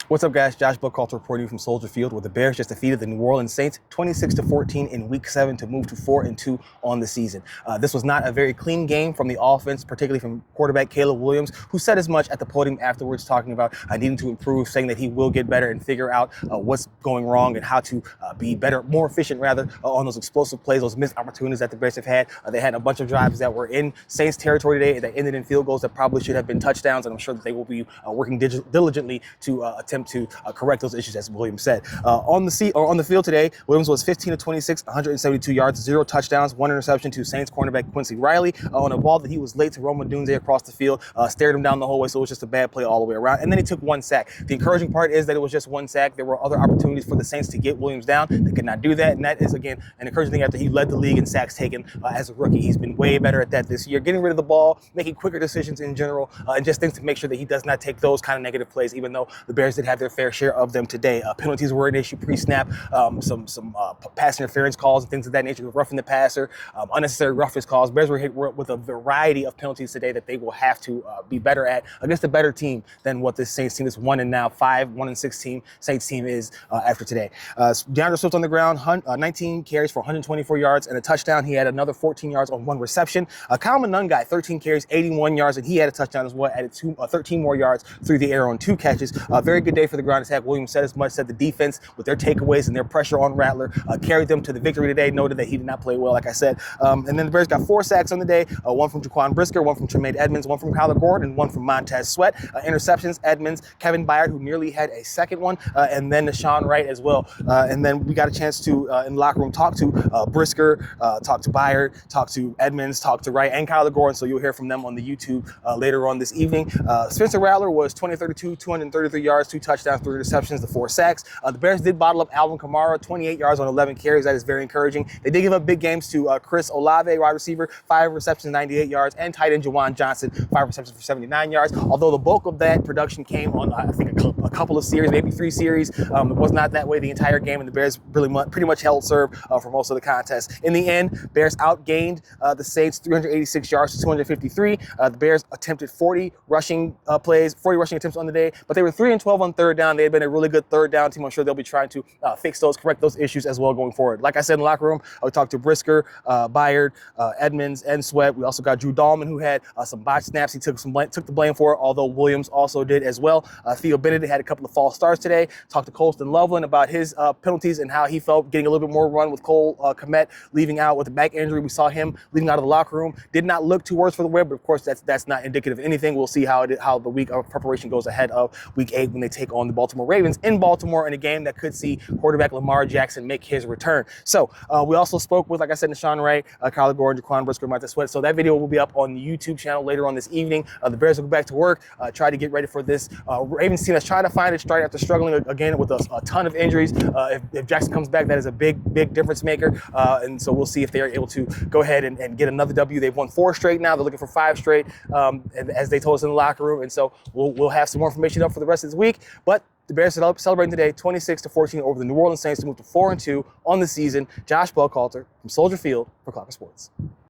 What's up, guys? Josh Buckalter reporting from Soldier Field, where the Bears just defeated the New Orleans Saints 26-14 in Week 7 to move to 4-2 on the season. This was not a very clean game from the offense, particularly from quarterback Caleb Williams, who said as much at the podium afterwards, talking about needing to improve, saying that he will get better and figure out what's going wrong and how to be better, more efficient rather, on those explosive plays, those missed opportunities that the Bears have had. They had a bunch of drives that were in Saints territory today that ended in field goals that probably should have been touchdowns, and I'm sure that they will be working diligently to attempt to correct those issues, as Williams said. On the field today, Williams was 15 of 26, 172 yards, 0 touchdowns, 1 interception to Saints cornerback Quincy Riley on a ball that he was late to Rome Odunze across the field, stared him down the whole way, so it was just a bad play all the way around. And then he took 1 sack. The encouraging part is that it was just 1 sack. There were other opportunities for the Saints to get Williams down. They could not do that, and that is, again, an encouraging thing after he led the league in sacks taken as a rookie. He's been way better at that this year, getting rid of the ball, making quicker decisions in general, and just things to make sure that he does not take those kind of negative plays, even though the Bears did have their fair share of them today. Penalties were an issue pre-snap, some pass interference calls and things of that nature, roughing the passer, unnecessary roughness calls. Bears were hit with a variety of penalties today that they will have to be better at against a better team than what this Saints team, this 1-6 team, Saints team is after today. DeAndre Swift on the ground, 19 carries for 124 yards and a touchdown. He had another 14 yards on 1 reception. Kyle Monungai, 13 carries, 81 yards, and he had a touchdown as well, added 13 more yards through the air on 2 catches. Very good day for the ground attack. Williams said as much, said the defense with their takeaways and their pressure on Rattler carried them to the victory today, noted that he did not play well, like I said. And then the Bears got 4 sacks on the day, 1 from Jaquan Brisker, 1 from Tremaine Edmonds, 1 from Kyler Gordon, and 1 from Montez Sweat. Interceptions, Edmonds, Kevin Byard, who nearly had a second one, and then Deshaun Wright as well. And then we got a chance to, in the locker room, talk to Brisker, talk to Byard, talk to Edmonds, talk to Wright, and Kyler Gordon, so you'll hear from them on the YouTube later on this evening. Spencer Rattler was 20-32, 233 yards, 2 touchdowns, 3 receptions, the 4 sacks. The Bears did bottle up Alvin Kamara, 28 yards on 11 carries. That is very encouraging. They did give up big games to Chris Olave, wide receiver, 5 receptions, 98 yards, and tight end Juwan Johnson, 5 receptions for 79 yards. Although the bulk of that production came on, I think, a couple of series, maybe 3 series. It was not that way the entire game, and the Bears pretty much held serve for most of the contest. In the end, Bears outgained the Saints 386 yards to 253. The Bears attempted 40 rushing attempts on the day, but they were 3-12 on third down. They had been a really good third down team. I'm sure they'll be trying to correct those issues as well going forward. Like I said in the locker room, I would talk to Brisker, Byard, Edmonds, and Sweat. We also got Drew Dahlman, who had some botched snaps. He took the blame for it, although Williams also did as well. Theo Bennett had a couple of false starts today. Talked to Colston Loveland about his penalties and how he felt getting a little bit more run with Cole Kmet leaving out with a back injury. We saw him leaving out of the locker room. Did not look too worse for the wear, but of course that's not indicative of anything. We'll see how the week of preparation goes ahead of Week 8 when they take on the Baltimore Ravens in Baltimore in a game that could see quarterback Lamar Jackson make his return. So we also spoke with, like I said, Deshaun Wright, Kyler Gordon, Jaquan Brisker, Montez Sweat. So that video will be up on the YouTube channel later on this evening. The Bears will go back to work, try to get ready for this Ravens team that's trying to find its stride after struggling again with a ton of injuries. If Jackson comes back, that is a big difference maker. And so we'll see if they are able to go ahead and get another W. They've won 4 straight now. They're looking for 5 straight, as they told us in the locker room. And so we'll have some more information up for the rest of this week. But the Bears are celebrating today 26-14 over the New Orleans Saints to move to 4-2 on the season. Josh Buckalter from Soldier Field for Clocker Sports.